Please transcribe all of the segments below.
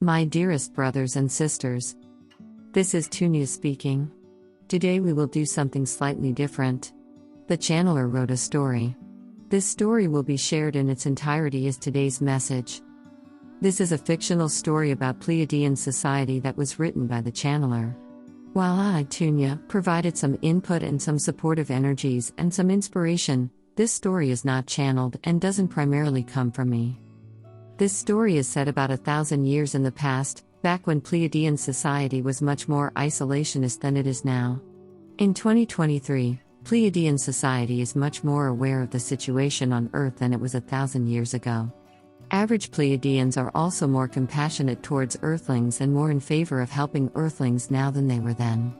My dearest brothers and sisters, this is Tunia speaking. Today we will do something slightly different. The channeler wrote a story. This story will be shared in its entirety as today's message. This is a fictional story about Pleiadian society that was written by the channeler. While I, Tunia, provided some input and some supportive energies and some inspiration, this story is not channeled and doesn't primarily come from me. This story is set about 1,000 years in the past, back when Pleiadian society was much more isolationist than it is now. In 2023, Pleiadian society is much more aware of the situation on Earth than it was 1,000 years ago. Average Pleiadians are also more compassionate towards Earthlings and more in favor of helping Earthlings now than they were then.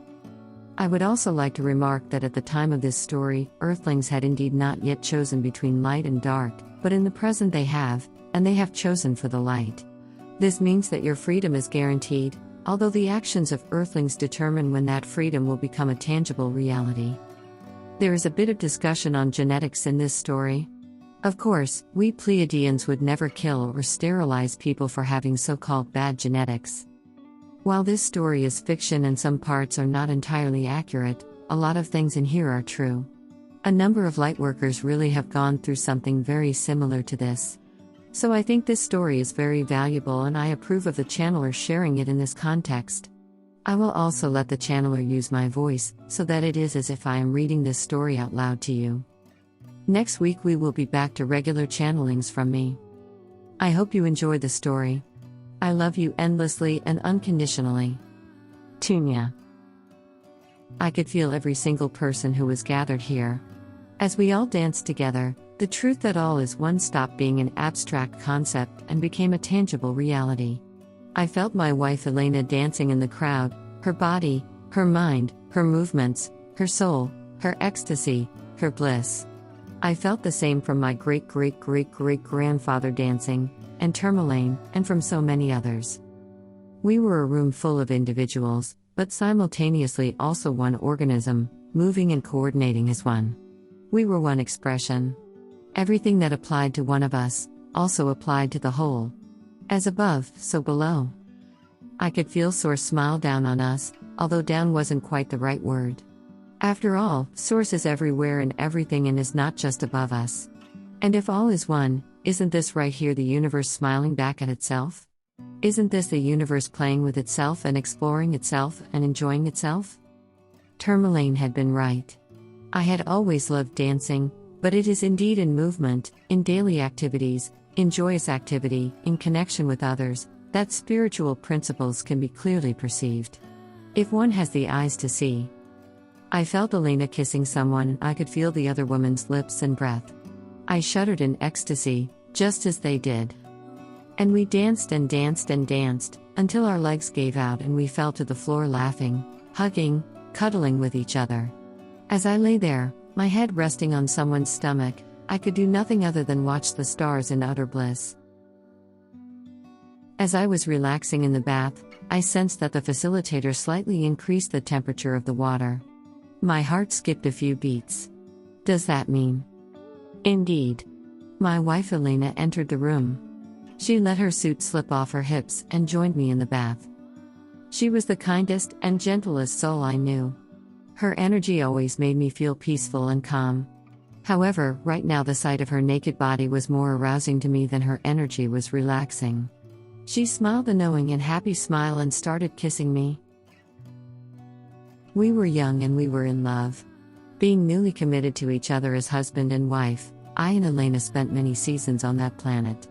I would also like to remark that at the time of this story, Earthlings had indeed not yet chosen between light and dark, but in the present they have, and they have chosen for the light. This means that your freedom is guaranteed, although the actions of Earthlings determine when that freedom will become a tangible reality. There is a bit of discussion on genetics in this story. Of course, we Pleiadians would never kill or sterilize people for having so-called bad genetics. While this story is fiction and some parts are not entirely accurate, a lot of things in here are true. A number of Lightworkers really have gone through something very similar to this. So I think this story is very valuable and I approve of the channeler sharing it in this context. I will also let the channeler use my voice, so that it is as if I am reading this story out loud to you. Next week we will be back to regular channelings from me. I hope you enjoy the story. I love you endlessly and unconditionally. Tunia. I could feel every single person who was gathered here. As we all danced together, the truth that all is one stopped being an abstract concept and became a tangible reality. I felt my wife Elena dancing in the crowd, her body, her mind, her movements, her soul, her ecstasy, her bliss. I felt the same from my great-great-great-great-grandfather dancing, and Tourmaline, and from so many others. We were a room full of individuals, but simultaneously also one organism, moving and coordinating as one. We were one expression. Everything that applied to one of us, also applied to the whole. As above, so below. I could feel Source smile down on us, although down wasn't quite the right word. After all, Source is everywhere and everything and is not just above us. And if all is one, isn't this right here the universe smiling back at itself? Isn't this the universe playing with itself and exploring itself and enjoying itself? Tourmaline had been right. I had always loved dancing, but it is indeed in movement, in daily activities, in joyous activity, in connection with others, that spiritual principles can be clearly perceived. If one has the eyes to see. I felt Elena kissing someone and I could feel the other woman's lips and breath. I shuddered in ecstasy, just as they did. And we danced and danced and danced, until our legs gave out and we fell to the floor laughing, hugging, cuddling with each other. As I lay there, my head resting on someone's stomach, I could do nothing other than watch the stars in utter bliss. As I was relaxing in the bath, I sensed that the facilitator slightly increased the temperature of the water. My heart skipped a few beats. Does that mean? Indeed. My wife Elena entered the room. She let her suit slip off her hips and joined me in the bath. She was the kindest and gentlest soul I knew. Her energy always made me feel peaceful and calm. However, right now the sight of her naked body was more arousing to me than her energy was relaxing. She smiled a knowing and happy smile and started kissing me. We were young and we were in love. Being newly committed to each other as husband and wife, I and Elena spent many seasons on that planet.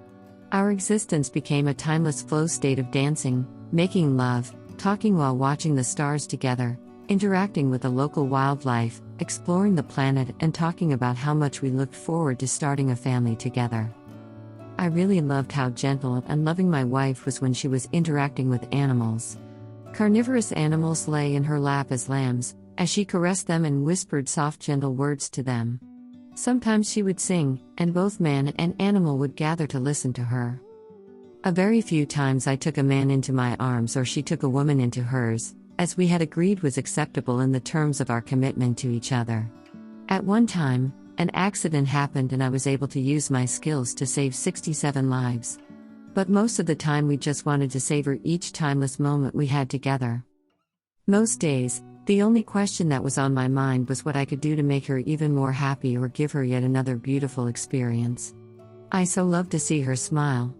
Our existence became a timeless flow state of dancing, making love, talking while watching the stars together, interacting with the local wildlife, exploring the planet and talking about how much we looked forward to starting a family together. I really loved how gentle and loving my wife was when she was interacting with animals. Carnivorous animals lay in her lap as lambs, as she caressed them and whispered soft gentle words to them. Sometimes she would sing, and both man and animal would gather to listen to her. A very few times I took a man into my arms or she took a woman into hers, as we had agreed was acceptable in the terms of our commitment to each other. At one time, an accident happened and I was able to use my skills to save 67 lives. But most of the time we just wanted to savor each timeless moment we had together. Most days, the only question that was on my mind was what I could do to make her even more happy or give her yet another beautiful experience. I so loved to see her smile.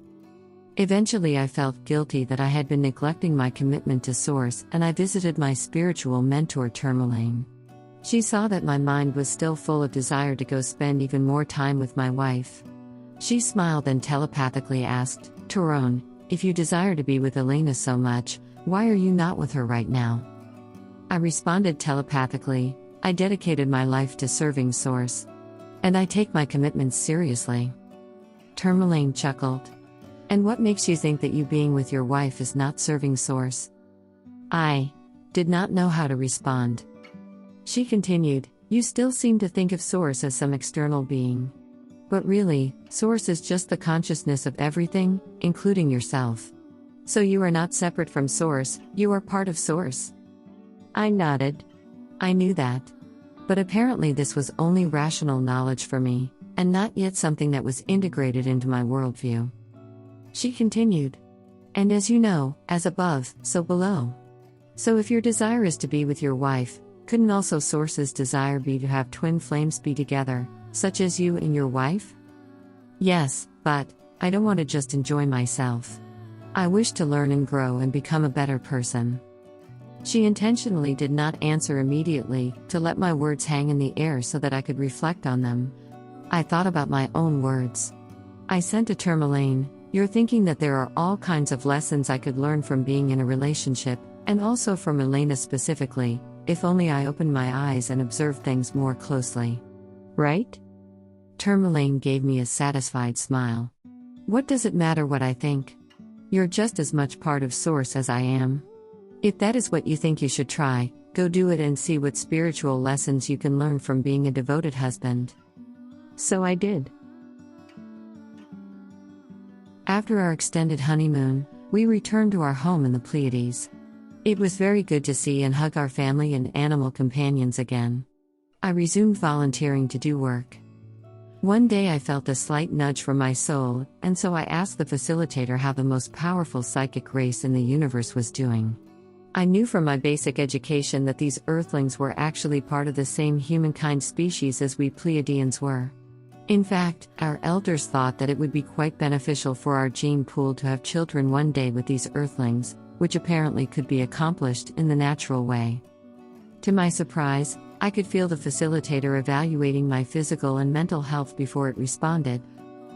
Eventually I felt guilty that I had been neglecting my commitment to Source, and I visited my spiritual mentor Tourmaline. She saw that my mind was still full of desire to go spend even more time with my wife. She smiled and telepathically asked, "Tyrone, if you desire to be with Elena so much, why are you not with her right now?" I responded telepathically, "I dedicated my life to serving Source. And I take my commitments seriously." Tourmaline chuckled. "And what makes you think that you being with your wife is not serving Source?" I did not know how to respond. She continued, "You still seem to think of Source as some external being. But really, Source is just the consciousness of everything, including yourself. So you are not separate from Source, you are part of Source." I nodded. I knew that. But apparently this was only rational knowledge for me, and not yet something that was integrated into my worldview. She continued, "And as you know, as above, so below. So if your desire is to be with your wife, couldn't also Source's desire be to have twin flames be together, such as you and your wife?" "Yes, but I don't want to just enjoy myself. I wish to learn and grow and become a better person." She intentionally did not answer immediately, to let my words hang in the air so that I could reflect on them. I thought about my own words. I sent to Tourmaline, "You're thinking that there are all kinds of lessons I could learn from being in a relationship, and also from Elena specifically, if only I opened my eyes and observed things more closely. Right?" Tourmaline gave me a satisfied smile. "What does it matter what I think? You're just as much part of Source as I am. If that is what you think you should try, go do it and see what spiritual lessons you can learn from being a devoted husband." So I did. After our extended honeymoon, we returned to our home in the Pleiades. It was very good to see and hug our family and animal companions again. I resumed volunteering to do work. One day I felt a slight nudge from my soul, and so I asked the facilitator how the most powerful psychic race in the universe was doing. I knew from my basic education that these Earthlings were actually part of the same humankind species as we Pleiadians were. In fact, our elders thought that it would be quite beneficial for our gene pool to have children one day with these Earthlings, which apparently could be accomplished in the natural way. To my surprise, I could feel the facilitator evaluating my physical and mental health before it responded.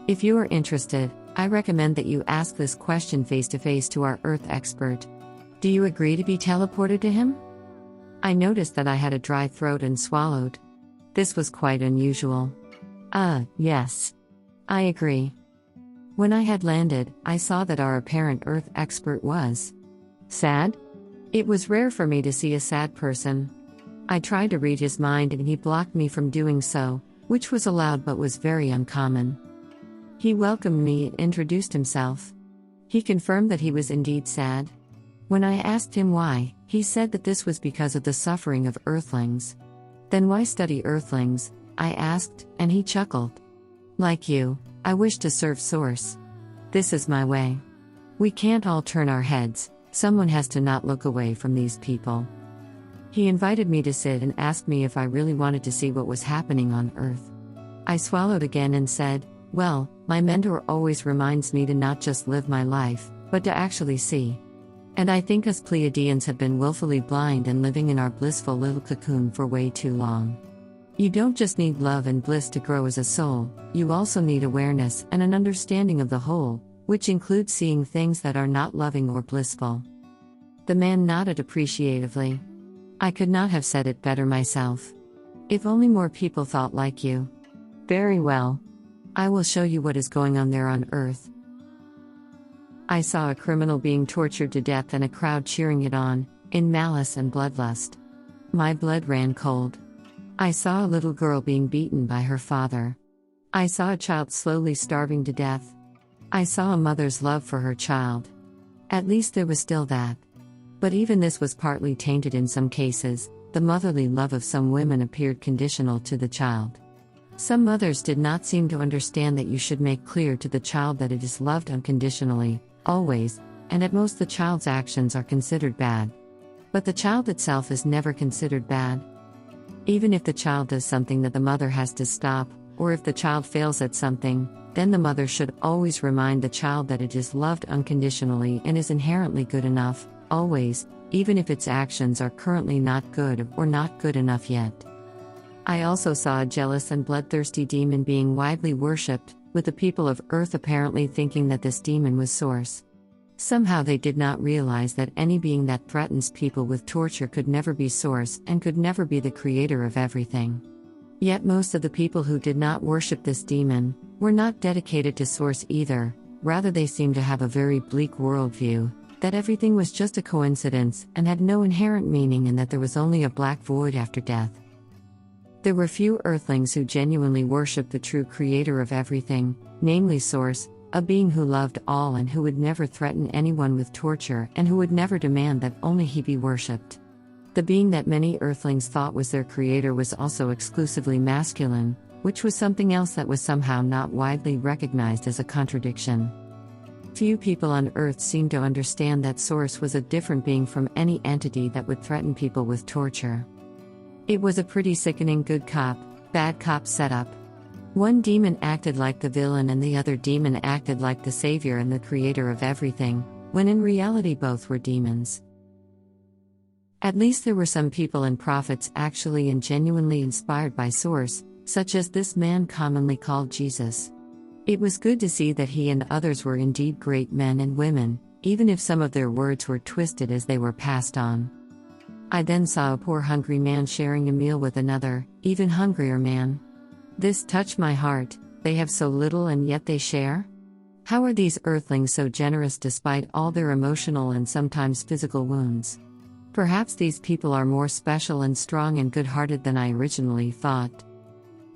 If you are interested, I recommend that you ask this question face-to-face to our Earth expert. Do you agree to be teleported to him? I noticed that I had a dry throat and swallowed. This was quite unusual. Yes. I agree. When I had landed, I saw that our apparent Earth expert was sad. It was rare for me to see a sad person. I tried to read his mind and he blocked me from doing so, which was allowed but was very uncommon. He welcomed me and introduced himself. He confirmed that he was indeed sad. When I asked him why, he said that this was because of the suffering of Earthlings. Then why study Earthlings? I asked, and he chuckled. Like you, I wish to serve Source. This is my way. We can't all turn our heads, someone has to not look away from these people. He invited me to sit and asked me if I really wanted to see what was happening on Earth. I swallowed again and said, well, my mentor always reminds me to not just live my life, but to actually see. And I think us Pleiadians have been willfully blind and living in our blissful little cocoon for way too long. You don't just need love and bliss to grow as a soul, you also need awareness and an understanding of the whole, which includes seeing things that are not loving or blissful. The man nodded appreciatively. I could not have said it better myself. If only more people thought like you. Very well. I will show you what is going on there on Earth. I saw a criminal being tortured to death and a crowd cheering it on, in malice and bloodlust. My blood ran cold. I saw a little girl being beaten by her father. I saw a child slowly starving to death. I saw a mother's love for her child. At least there was still that. But even this was partly tainted in some cases. The motherly love of some women appeared conditional to the child. Some mothers did not seem to understand that you should make clear to the child that it is loved unconditionally, always, and at most the child's actions are considered bad. But the child itself is never considered bad. Even if the child does something that the mother has to stop, or if the child fails at something, then the mother should always remind the child that it is loved unconditionally and is inherently good enough, always, even if its actions are currently not good or not good enough yet. I also saw a jealous and bloodthirsty demon being widely worshipped, with the people of Earth apparently thinking that this demon was Source. Somehow they did not realize that any being that threatens people with torture could never be Source and could never be the creator of everything. Yet most of the people who did not worship this demon were not dedicated to Source either, rather they seemed to have a very bleak worldview, that everything was just a coincidence and had no inherent meaning and that there was only a black void after death. There were few earthlings who genuinely worshipped the true creator of everything, namely Source, a being who loved all and who would never threaten anyone with torture and who would never demand that only he be worshipped. The being that many earthlings thought was their creator was also exclusively masculine, which was something else that was somehow not widely recognized as a contradiction. Few people on Earth seemed to understand that Source was a different being from any entity that would threaten people with torture. It was a pretty sickening good cop, bad cop setup. One demon acted like the villain and the other demon acted like the savior and the creator of everything, when in reality both were demons. At least there were some people and prophets actually and genuinely inspired by Source, such as this man commonly called Jesus. It was good to see that he and others were indeed great men and women, even if some of their words were twisted as they were passed on. I then saw a poor hungry man sharing a meal with another, even hungrier man. This touched my heart. They have so little and yet they share? How are these earthlings so generous despite all their emotional and sometimes physical wounds? Perhaps these people are more special and strong and good-hearted than I originally thought.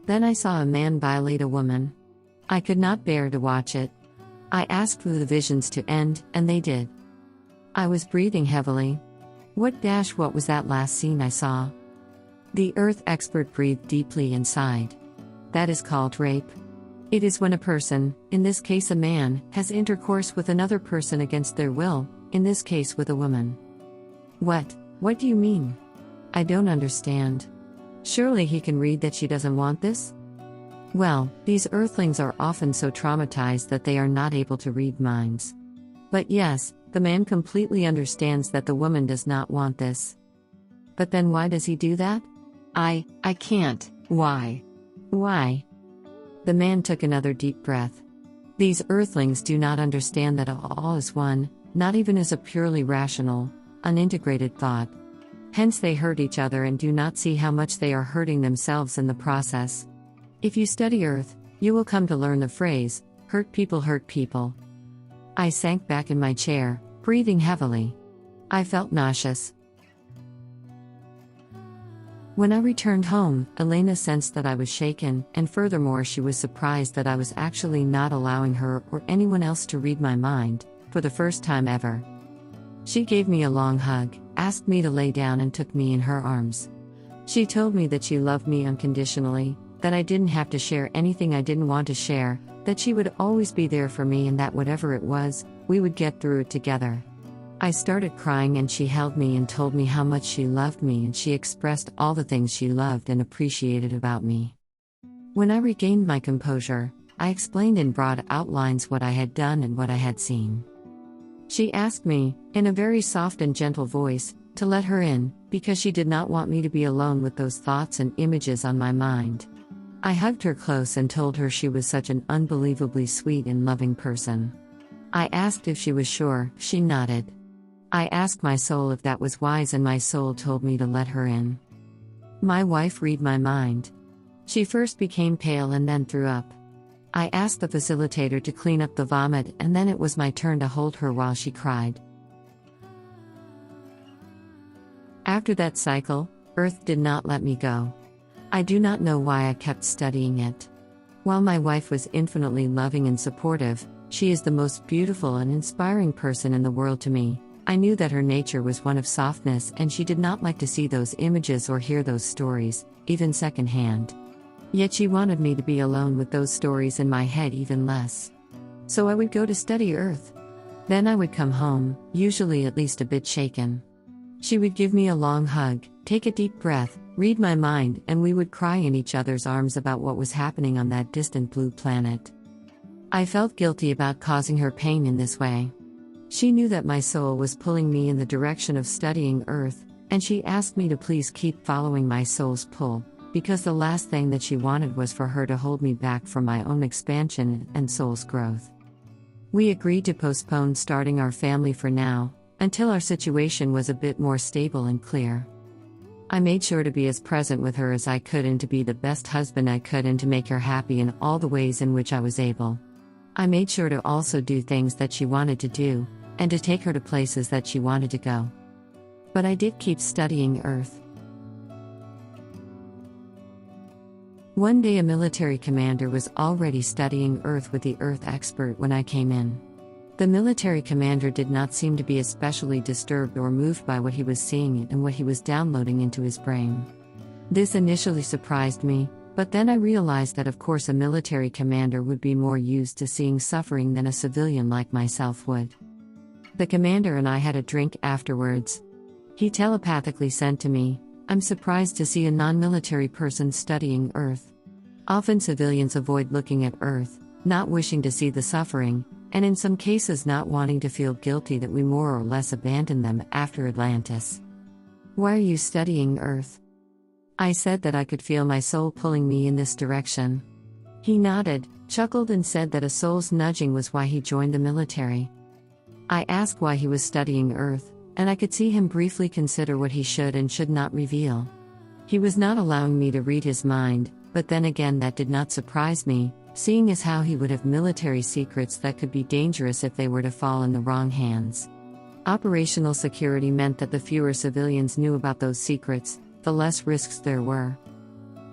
Then I saw a man violate a woman. I could not bear to watch it. I asked for the visions to end, and they did. I was breathing heavily. What was that last scene I saw? The Earth expert breathed deeply and sighed. That is called rape. It is when a person, in this case a man, has intercourse with another person against their will, in this case with a woman. What do you mean? I don't understand. Surely he can read that she doesn't want this? Well, these earthlings are often so traumatized that they are not able to read minds. But yes, the man completely understands that the woman does not want this. But then why does he do that? I can't. Why? Why? The man took another deep breath. These earthlings do not understand that all is one, not even as a purely rational, unintegrated thought. Hence they hurt each other and do not see how much they are hurting themselves in the process. If you study Earth, you will come to learn the phrase, hurt people hurt people. I sank back in my chair, breathing heavily. I felt nauseous. When I returned home, Elena sensed that I was shaken, and furthermore she was surprised that I was actually not allowing her or anyone else to read my mind, for the first time ever. She gave me a long hug, asked me to lay down and took me in her arms. She told me that she loved me unconditionally, that I didn't have to share anything I didn't want to share, that she would always be there for me and that whatever it was, we would get through it together. I started crying and she held me and told me how much she loved me and she expressed all the things she loved and appreciated about me. When I regained my composure, I explained in broad outlines what I had done and what I had seen. She asked me, in a very soft and gentle voice, to let her in, because she did not want me to be alone with those thoughts and images on my mind. I hugged her close and told her she was such an unbelievably sweet and loving person. I asked if she was sure, she nodded. I asked my soul if that was wise and my soul told me to let her in. My wife read my mind. She first became pale and then threw up. I asked the facilitator to clean up the vomit and then it was my turn to hold her while she cried. After that cycle, Earth did not let me go. I do not know why I kept studying it. While my wife was infinitely loving and supportive, she is the most beautiful and inspiring person in the world to me. I knew that her nature was one of softness and she did not like to see those images or hear those stories, even secondhand. Yet she wanted me to be alone with those stories in my head even less. So I would go to study Earth. Then I would come home, usually at least a bit shaken. She would give me a long hug, take a deep breath, read my mind, and we would cry in each other's arms about what was happening on that distant blue planet. I felt guilty about causing her pain in this way. She knew that my soul was pulling me in the direction of studying Earth, and she asked me to please keep following my soul's pull, because the last thing that she wanted was for her to hold me back from my own expansion and soul's growth. We agreed to postpone starting our family for now, until our situation was a bit more stable and clear. I made sure to be as present with her as I could and to be the best husband I could and to make her happy in all the ways in which I was able. I made sure to also do things that she wanted to do, and to take her to places that she wanted to go. But I did keep studying Earth. One day a military commander was already studying Earth with the Earth expert when I came in. The military commander did not seem to be especially disturbed or moved by what he was seeing and what he was downloading into his brain. This initially surprised me, but then I realized that of course a military commander would be more used to seeing suffering than a civilian like myself would. The commander and I had a drink afterwards. He telepathically said to me, "I'm surprised to see a non-military person studying Earth. Often civilians avoid looking at Earth, not wishing to see the suffering, and in some cases not wanting to feel guilty that we more or less abandoned them after Atlantis. Why are you studying Earth?" I said that I could feel my soul pulling me in this direction. He nodded, chuckled and said that a soul's nudging was why he joined the military. I asked why he was studying Earth, and I could see him briefly consider what he should and should not reveal. He was not allowing me to read his mind, but then again that did not surprise me, seeing as how he would have military secrets that could be dangerous if they were to fall in the wrong hands. Operational security meant that the fewer civilians knew about those secrets, the less risks there were.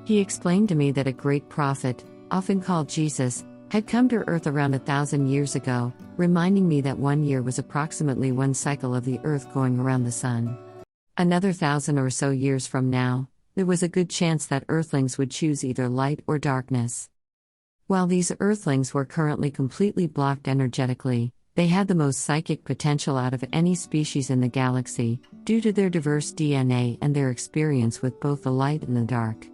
He explained to me that a great prophet, often called Jesus, had come to Earth around 1,000 years ago, reminding me that 1 year was approximately one cycle of the Earth going around the Sun. Another 1,000 or so years from now, there was a good chance that Earthlings would choose either light or darkness. While these Earthlings were currently completely blocked energetically, they had the most psychic potential out of any species in the galaxy, due to their diverse DNA and their experience with both the light and the dark.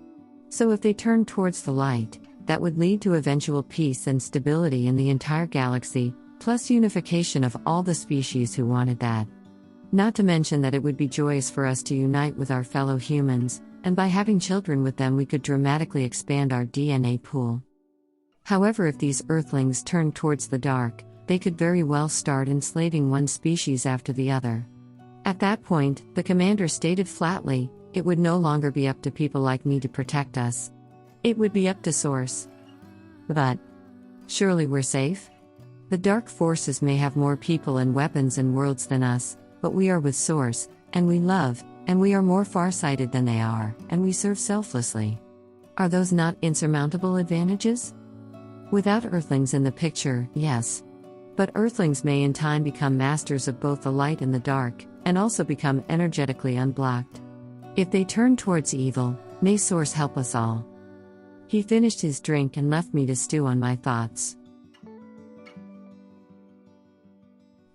So if they turned towards the light, that would lead to eventual peace and stability in the entire galaxy, plus unification of all the species who wanted that. Not to mention that it would be joyous for us to unite with our fellow humans, and by having children with them we could dramatically expand our DNA pool. However, if these Earthlings turned towards the dark, they could very well start enslaving one species after the other. At that point, the commander stated flatly, it would no longer be up to people like me to protect us. It would be up to Source. But surely we're safe? The dark forces may have more people and weapons and worlds than us, but we are with Source, and we love, and we are more far-sighted than they are, and we serve selflessly. Are those not insurmountable advantages? Without Earthlings in the picture, yes. But Earthlings may in time become masters of both the light and the dark, and also become energetically unblocked. If they turn towards evil, may Source help us all. He finished his drink and left me to stew on my thoughts.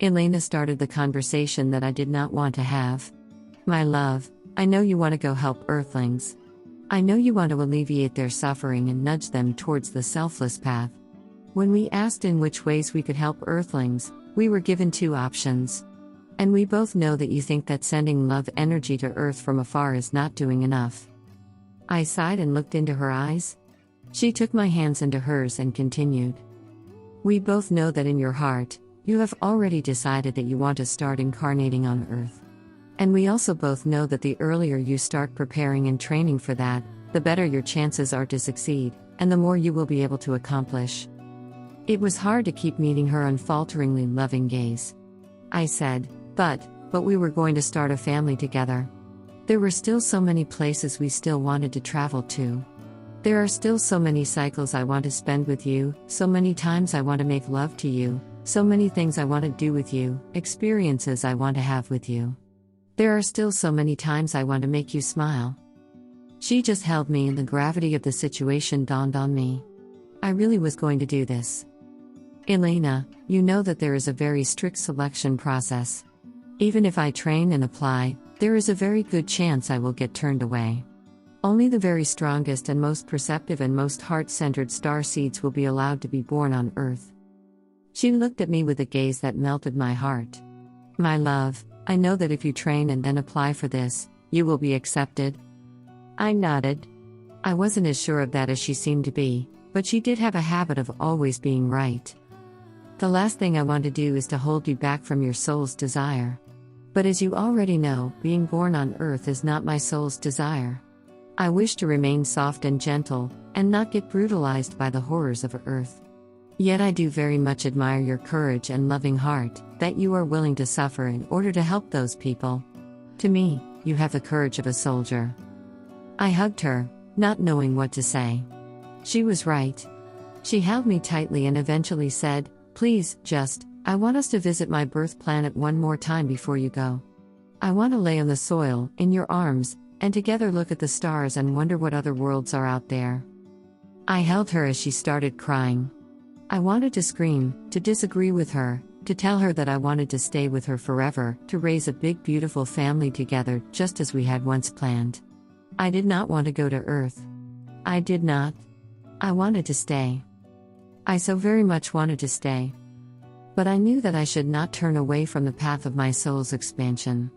Elena started the conversation that I did not want to have. "My love, I know you want to go help Earthlings. I know you want to alleviate their suffering and nudge them towards the selfless path. When we asked in which ways we could help Earthlings, we were given 2 options. And we both know that you think that sending love energy to Earth from afar is not doing enough." I sighed and looked into her eyes. She took my hands into hers and continued. "We both know that in your heart, you have already decided that you want to start incarnating on Earth. And we also both know that the earlier you start preparing and training for that, the better your chances are to succeed, and the more you will be able to accomplish." It was hard to keep meeting her unfalteringly loving gaze. I said, but we were going to start a family together. There were still so many places we still wanted to travel to. There are still so many cycles I want to spend with you, so many times I want to make love to you, so many things I want to do with you, experiences I want to have with you. There are still so many times I want to make you smile. She just held me and the gravity of the situation dawned on me. I really was going to do this. Elena, you know that there is a very strict selection process. Even if I train and apply, there is a very good chance I will get turned away. Only the very strongest and most perceptive and most heart-centered star seeds will be allowed to be born on Earth. She looked at me with a gaze that melted my heart. My love, I know that if you train and then apply for this, you will be accepted. I nodded. I wasn't as sure of that as she seemed to be, but she did have a habit of always being right. The last thing I want to do is to hold you back from your soul's desire. But as you already know, being born on Earth is not my soul's desire. I wish to remain soft and gentle, and not get brutalized by the horrors of Earth. Yet I do very much admire your courage and loving heart, that you are willing to suffer in order to help those people. To me, you have the courage of a soldier. I hugged her, not knowing what to say. She was right. She held me tightly and eventually said, "Please, I want us to visit my birth planet one more time before you go. I want to lay on the soil, in your arms, and together look at the stars and wonder what other worlds are out there." I held her as she started crying. I wanted to scream, to disagree with her, to tell her that I wanted to stay with her forever, to raise a big beautiful family together just as we had once planned. I did not want to go to Earth. I did not. I wanted to stay. I so very much wanted to stay. But I knew that I should not turn away from the path of my soul's expansion.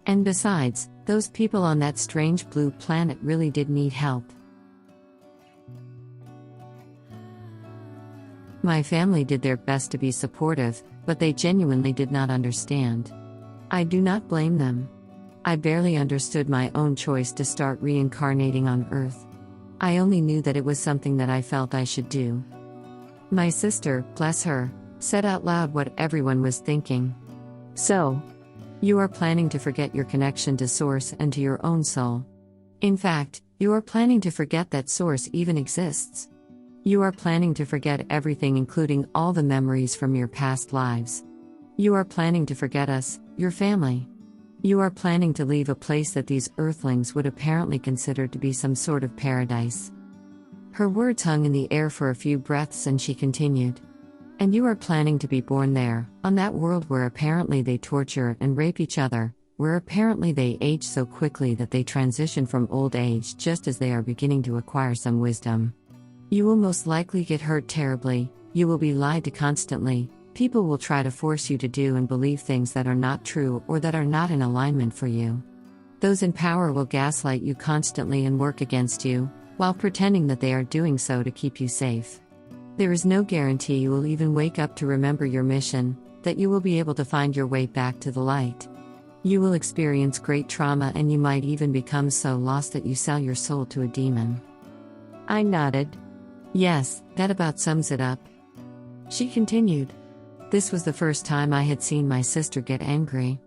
And besides, those people on that strange blue planet really did need help. My family did their best to be supportive, but they genuinely did not understand. I do not blame them. I barely understood my own choice to start reincarnating on Earth. I only knew that it was something that I felt I should do. My sister, bless her, said out loud what everyone was thinking. "So, you are planning to forget your connection to Source and to your own soul. In fact, you are planning to forget that Source even exists. You are planning to forget everything, including all the memories from your past lives. You are planning to forget us, your family. You are planning to leave a place that these Earthlings would apparently consider to be some sort of paradise." Her words hung in the air for a few breaths and she continued. "And you are planning to be born there, on that world where apparently they torture and rape each other, where apparently they age so quickly that they transition from old age just as they are beginning to acquire some wisdom. You will most likely get hurt terribly, you will be lied to constantly, people will try to force you to do and believe things that are not true or that are not in alignment for you. Those in power will gaslight you constantly and work against you, while pretending that they are doing so to keep you safe. There is no guarantee you will even wake up to remember your mission, that you will be able to find your way back to the light. You will experience great trauma and you might even become so lost that you sell your soul to a demon." I nodded. "Yes, that about sums it up." She continued. "This was the first time I had seen my sister get angry.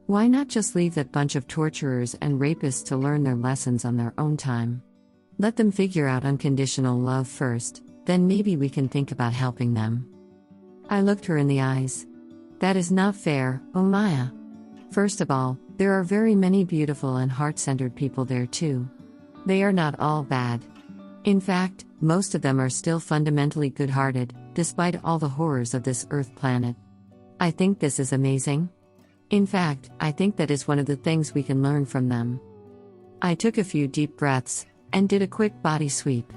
Why not just leave that bunch of torturers and rapists to learn their lessons on their own time? Let them figure out unconditional love first, then maybe we can think about helping them." I looked her in the eyes. "That is not fair, Maya. First of all, there are very many beautiful and heart-centered people there too. They are not all bad. In fact, most of them are still fundamentally good-hearted, despite all the horrors of this Earth planet. I think this is amazing. In fact, I think that is one of the things we can learn from them." I took a few deep breaths, and did a quick body sweep.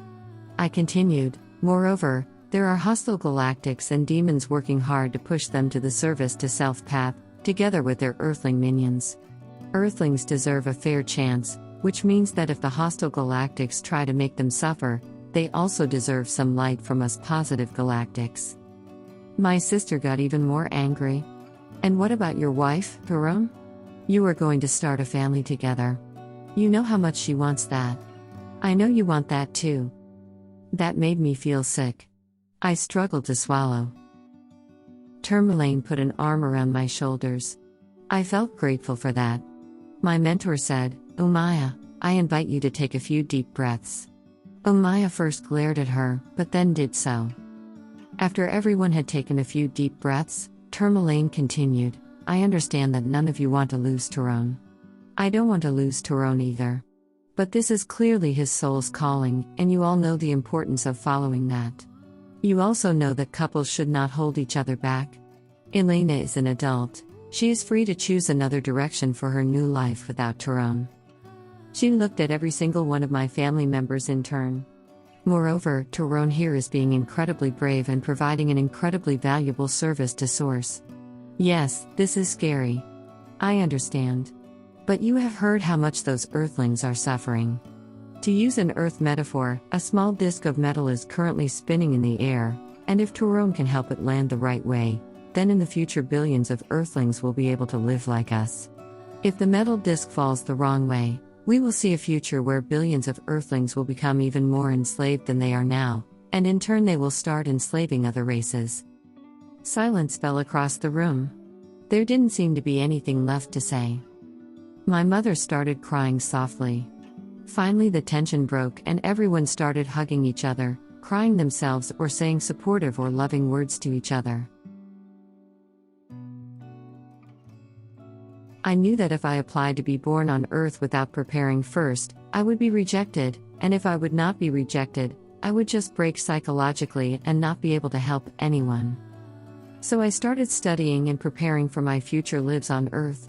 I continued, "Moreover, there are hostile galactics and demons working hard to push them to the service to self-path, together with their Earthling minions. Earthlings deserve a fair chance, which means that if the hostile galactics try to make them suffer, they also deserve some light from us positive galactics." My sister got even more angry. "And what about your wife, Tyrone? You are going to start a family together. You know how much she wants that. I know you want that too." That made me feel sick. I struggled to swallow. Tourmaline put an arm around my shoulders. I felt grateful for that. My mentor said, "Umaya, I invite you to take a few deep breaths." Umaya first glared at her, but then did so. After everyone had taken a few deep breaths, Tourmaline continued, "I understand that none of you want to lose Tyrone. I don't want to lose Tyrone either. But this is clearly his soul's calling, and you all know the importance of following that. You also know that couples should not hold each other back. Elena is an adult. She is free to choose another direction for her new life without Tyrone. She looked at every single one of my family members in turn. Moreover, Tyrone here is being incredibly brave and providing an incredibly valuable service to Source. Yes, this is scary. I understand. But you have heard how much those Earthlings are suffering. To use an Earth metaphor, a small disk of metal is currently spinning in the air, and if Tyrone can help it land the right way, then in the future billions of Earthlings will be able to live like us. If the metal disk falls the wrong way, we will see a future where billions of Earthlings will become even more enslaved than they are now, and in turn they will start enslaving other races. Silence fell across the room. There didn't seem to be anything left to say. My mother started crying softly. Finally the tension broke and everyone started hugging each other, crying themselves or saying supportive or loving words to each other. I knew that if I applied to be born on Earth without preparing first, I would be rejected, and if I would not be rejected, I would just break psychologically and not be able to help anyone. So I started studying and preparing for my future lives on Earth.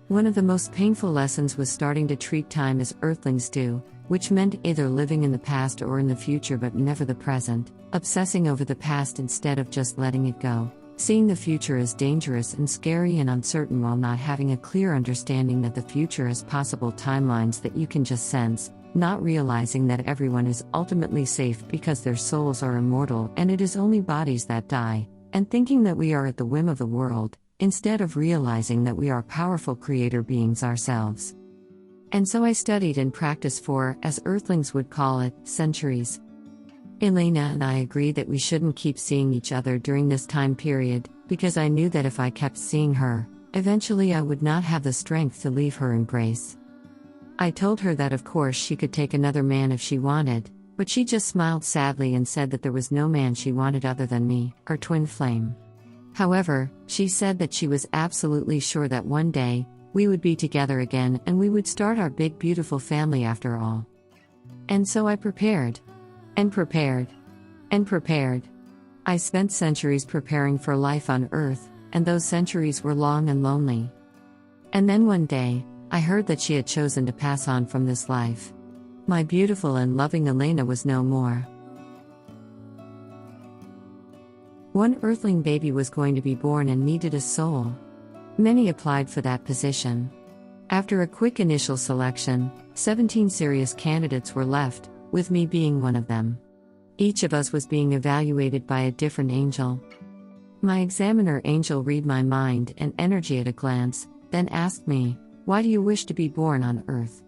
One of the most painful lessons was starting to treat time as Earthlings do, which meant either living in the past or in the future but never the present, obsessing over the past instead of just letting it go, seeing the future as dangerous and scary and uncertain while not having a clear understanding that the future has possible timelines that you can just sense, not realizing that everyone is ultimately safe because their souls are immortal and it is only bodies that die, and thinking that we are at the whim of the world, instead of realizing that we are powerful creator beings ourselves. And so I studied and practiced for, as Earthlings would call it, centuries. Elena and I agreed that we shouldn't keep seeing each other during this time period, because I knew that if I kept seeing her, eventually I would not have the strength to leave her embrace. I told her that of course she could take another man if she wanted, but she just smiled sadly and said that there was no man she wanted other than me, her twin flame. However, she said that she was absolutely sure that one day, we would be together again and we would start our big beautiful family after all. And so I prepared. And prepared. And prepared. I spent centuries preparing for life on Earth, and those centuries were long and lonely. And then one day, I heard that she had chosen to pass on from this life. My beautiful and loving Elena was no more. One Earthling baby was going to be born and needed a soul. Many applied for that position. After a quick initial selection, 17 serious candidates were left, with me being one of them. Each of us was being evaluated by a different angel. My examiner angel read my mind and energy at a glance, then asked me, "Why do you wish to be born on Earth?"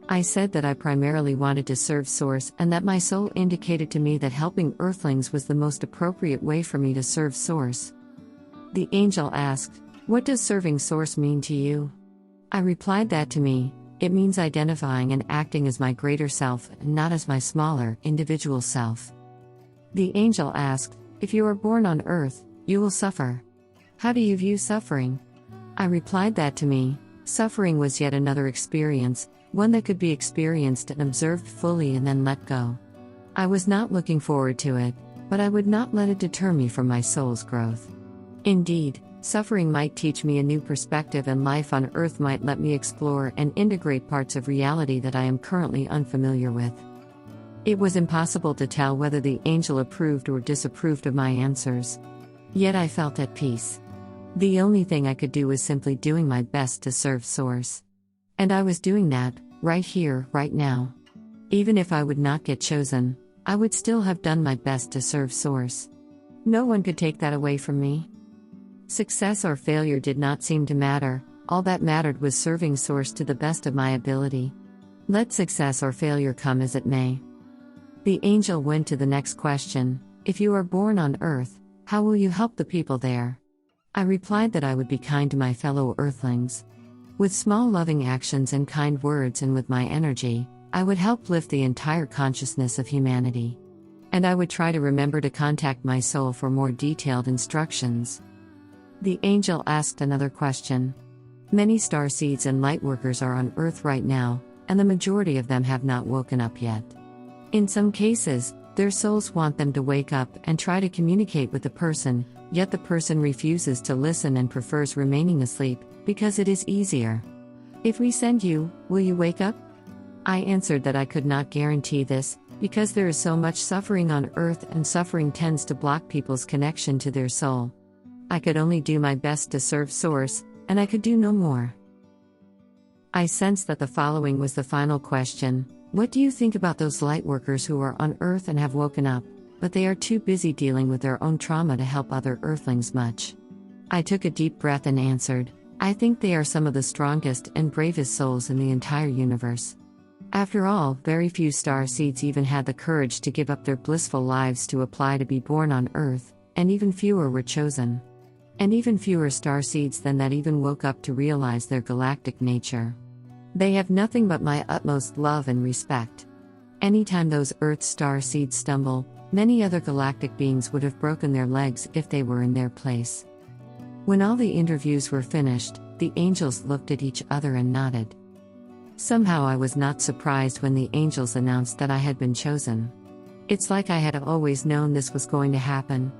I said that I primarily wanted to serve Source and that my soul indicated to me that helping Earthlings was the most appropriate way for me to serve Source. The angel asked, "What does serving Source mean to you?" I replied that to me, it means identifying and acting as my greater self and not as my smaller, individual self. The angel asked, "If you are born on Earth, you will suffer. How do you view suffering?" I replied that to me, suffering was yet another experience, one that could be experienced and observed fully and then let go. I was not looking forward to it, but I would not let it deter me from my soul's growth. Indeed, suffering might teach me a new perspective and life on Earth might let me explore and integrate parts of reality that I am currently unfamiliar with. It was impossible to tell whether the angel approved or disapproved of my answers. Yet I felt at peace. The only thing I could do was simply doing my best to serve Source. And I was doing that, right here, right now. Even if I would not get chosen, I would still have done my best to serve Source. No one could take that away from me. Success or failure did not seem to matter, all that mattered was serving Source to the best of my ability. Let success or failure come as it may. The angel went to the next question, "If you are born on Earth, how will you help the people there?" I replied that I would be kind to my fellow Earthlings. With small loving actions and kind words and with my energy, I would help lift the entire consciousness of humanity. And I would try to remember to contact my soul for more detailed instructions. The angel asked another question. Many starseeds and lightworkers are on Earth right now, and the majority of them have not woken up yet. In some cases, their souls want them to wake up and try to communicate with the person, yet the person refuses to listen and prefers remaining asleep, because it is easier. If we send you, will you wake up? I answered that I could not guarantee this, because there is so much suffering on earth and suffering tends to block people's connection to their soul. I could only do my best to serve Source, and I could do no more. I sensed that the following was the final question: what do you think about those lightworkers who are on earth and have woken up, but they are too busy dealing with their own trauma to help other earthlings much? I took a deep breath and answered, I think they are some of the strongest and bravest souls in the entire universe. After all, very few star seeds even had the courage to give up their blissful lives to apply to be born on earth, and even fewer were chosen. And even fewer star seeds than that even woke up to realize their galactic nature. They have nothing but my utmost love and respect. Anytime those Earth star seeds stumble, many other galactic beings would have broken their legs if they were in their place. When all the interviews were finished, the angels looked at each other and nodded. Somehow I was not surprised when the angels announced that I had been chosen. It's like I had always known this was going to happen.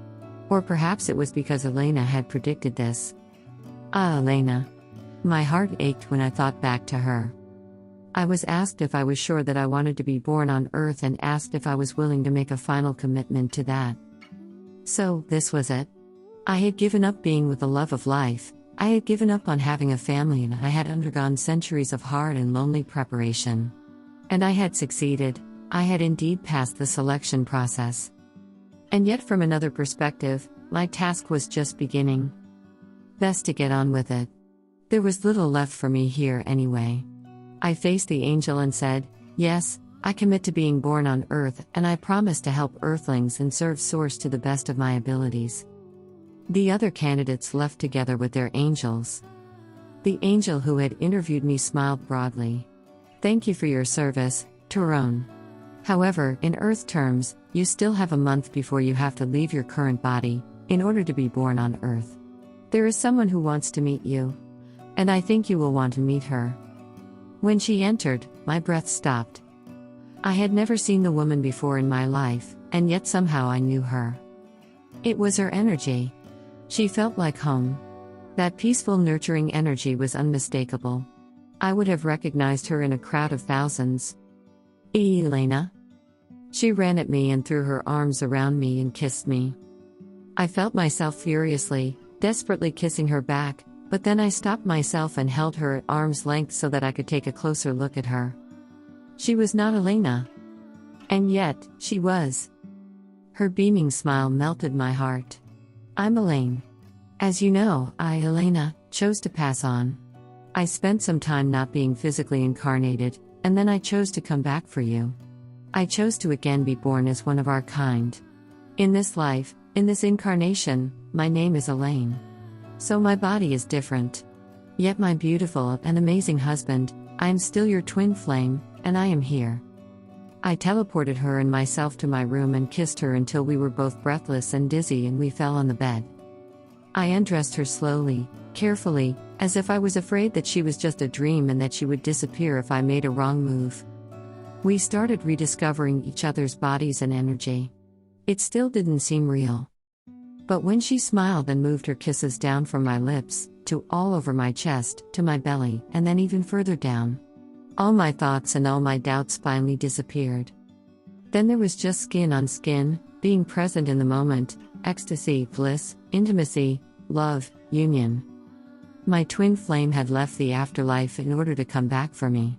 Or perhaps it was because Elena had predicted this. Ah, Elena. My heart ached when I thought back to her. I was asked if I was sure that I wanted to be born on Earth and asked if I was willing to make a final commitment to that. So, this was it. I had given up being with the love of life, I had given up on having a family, and I had undergone centuries of hard and lonely preparation. And I had succeeded. I had indeed passed the selection process. And yet from another perspective, my task was just beginning. Best to get on with it. There was little left for me here anyway. I faced the angel and said, yes, I commit to being born on Earth, and I promise to help Earthlings and serve Source to the best of my abilities. The other candidates left together with their angels. The angel who had interviewed me smiled broadly. Thank you for your service, Tyrone. However, in Earth terms, you still have a month before you have to leave your current body, in order to be born on Earth. There is someone who wants to meet you. And I think you will want to meet her. When she entered, my breath stopped. I had never seen the woman before in my life, and yet somehow I knew her. It was her energy. She felt like home. That peaceful, nurturing energy was unmistakable. I would have recognized her in a crowd of thousands. Elena? She ran at me and threw her arms around me and kissed me. I felt myself furiously, desperately kissing her back, but then I stopped myself and held her at arm's length so that I could take a closer look at her. She was not Elena. And yet, she was. Her beaming smile melted my heart. I'm Elaine. As you know, I, Elena, chose to pass on. I spent some time not being physically incarnated, and then I chose to come back for you. I chose to again be born as one of our kind. In this life, in this incarnation, my name is Elaine. So my body is different. Yet my beautiful and amazing husband, I am still your twin flame, and I am here. I teleported her and myself to my room and kissed her until we were both breathless and dizzy and we fell on the bed. I undressed her slowly, carefully, as if I was afraid that she was just a dream and that she would disappear if I made a wrong move. We started rediscovering each other's bodies and energy. It still didn't seem real. But when she smiled and moved her kisses down from my lips, to all over my chest, to my belly, and then even further down, all my thoughts and all my doubts finally disappeared. Then there was just skin on skin, being present in the moment, ecstasy, bliss, intimacy, love, union. My twin flame had left the afterlife in order to come back for me.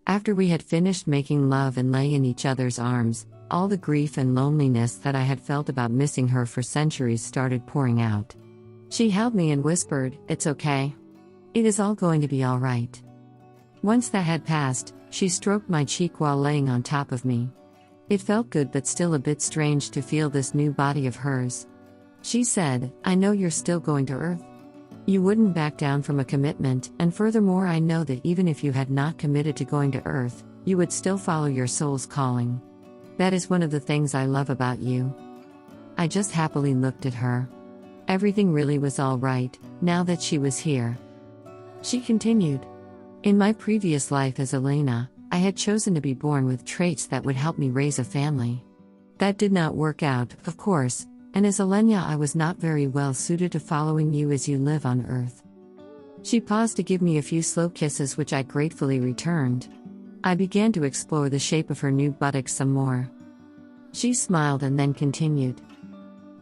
After we had finished making love and lay in each other's arms, all the grief and loneliness that I had felt about missing her for centuries started pouring out. She held me and whispered, "It's okay. It is all going to be all right." Once that had passed, she stroked my cheek while laying on top of me. It felt good but still a bit strange to feel this new body of hers. She said, "I know you're still going to Earth. You wouldn't back down from a commitment, and furthermore I know that even if you had not committed to going to Earth, you would still follow your soul's calling. That is one of the things I love about you." I just happily looked at her. Everything really was all right, now that she was here. She continued, In my previous life as Elena, I had chosen to be born with traits that would help me raise a family. That did not work out, of course, and as Elena I was not very well suited to following you as you live on Earth. She paused to give me a few slow kisses which I gratefully returned. I began to explore the shape of her new buttocks some more. She smiled and then continued.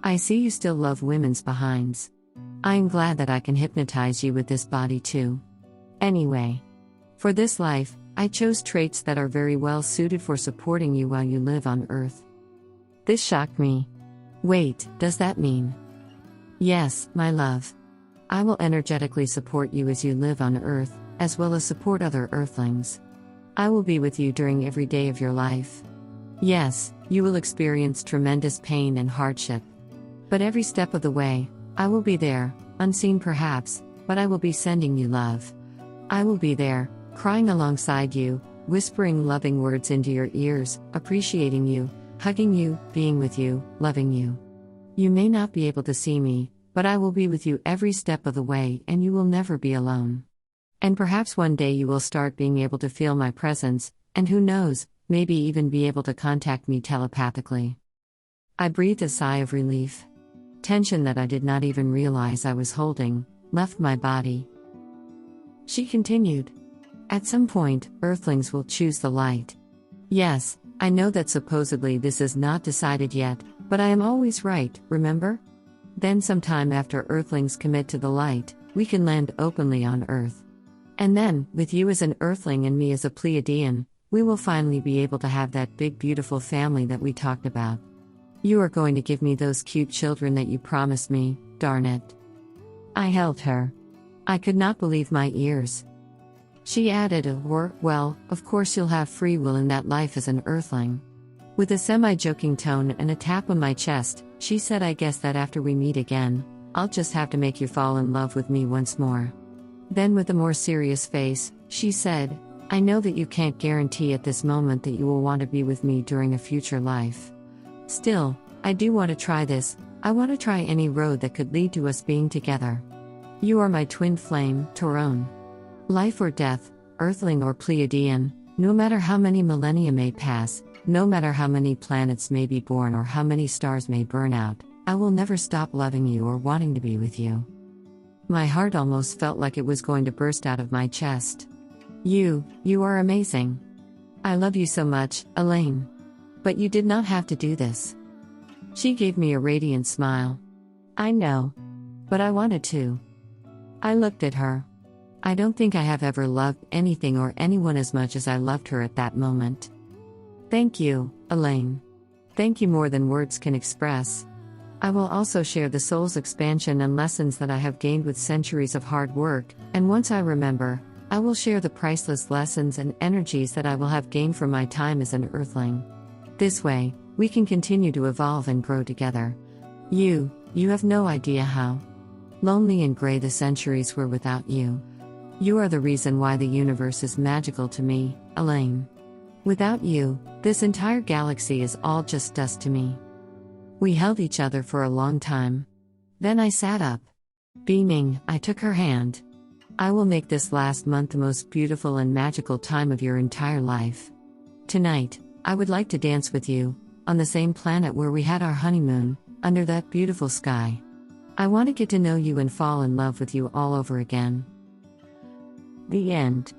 I see you still love women's behinds. I am glad that I can hypnotize you with this body too. Anyway, for this life, I chose traits that are very well suited for supporting you while you live on Earth. This shocked me. Wait, does that mean? Yes, my love. I will energetically support you as you live on Earth, as well as support other Earthlings. I will be with you during every day of your life. Yes, you will experience tremendous pain and hardship. But every step of the way, I will be there, unseen perhaps, but I will be sending you love. I will be there, crying alongside you, whispering loving words into your ears, appreciating you, hugging you, being with you, loving you. You may not be able to see me, but I will be with you every step of the way and you will never be alone. And perhaps one day you will start being able to feel my presence, and who knows, maybe even be able to contact me telepathically. I breathed a sigh of relief. Tension that I did not even realize I was holding left my body. She continued. At some point, Earthlings will choose the light. Yes, I know that supposedly this is not decided yet, but I am always right, remember? Then sometime after Earthlings commit to the light, we can land openly on Earth. And then, with you as an Earthling and me as a Pleiadian, we will finally be able to have that big beautiful family that we talked about. You are going to give me those cute children that you promised me, darn it. I held her. I could not believe my ears. She added, well, of course you'll have free will in that life as an Earthling. With a semi-joking tone and a tap on my chest, she said, I guess that after we meet again, I'll just have to make you fall in love with me once more. Then with a more serious face, she said, I know that you can't guarantee at this moment that you will want to be with me during a future life. Still, I do want to try this. I want to try any road that could lead to us being together. You are my twin flame, Torone. Life or death, Earthling or Pleiadian, no matter how many millennia may pass, no matter how many planets may be born or how many stars may burn out, I will never stop loving you or wanting to be with you. My heart almost felt like it was going to burst out of my chest. You are amazing. I love you so much, Elaine. But you did not have to do this. She gave me a radiant smile. I know. But I wanted to. I looked at her. I don't think I have ever loved anything or anyone as much as I loved her at that moment. Thank you, Elaine. Thank you more than words can express. I will also share the soul's expansion and lessons that I have gained with centuries of hard work, and once I remember, I will share the priceless lessons and energies that I will have gained from my time as an Earthling. This way, we can continue to evolve and grow together. You have no idea how lonely and gray the centuries were without you. You are the reason why the universe is magical to me, Elaine. Without you, this entire galaxy is all just dust to me. We held each other for a long time. Then I sat up. Beaming, I took her hand. I will make this last month the most beautiful and magical time of your entire life. Tonight, I would like to dance with you, on the same planet where we had our honeymoon, under that beautiful sky. I want to get to know you and fall in love with you all over again. The end.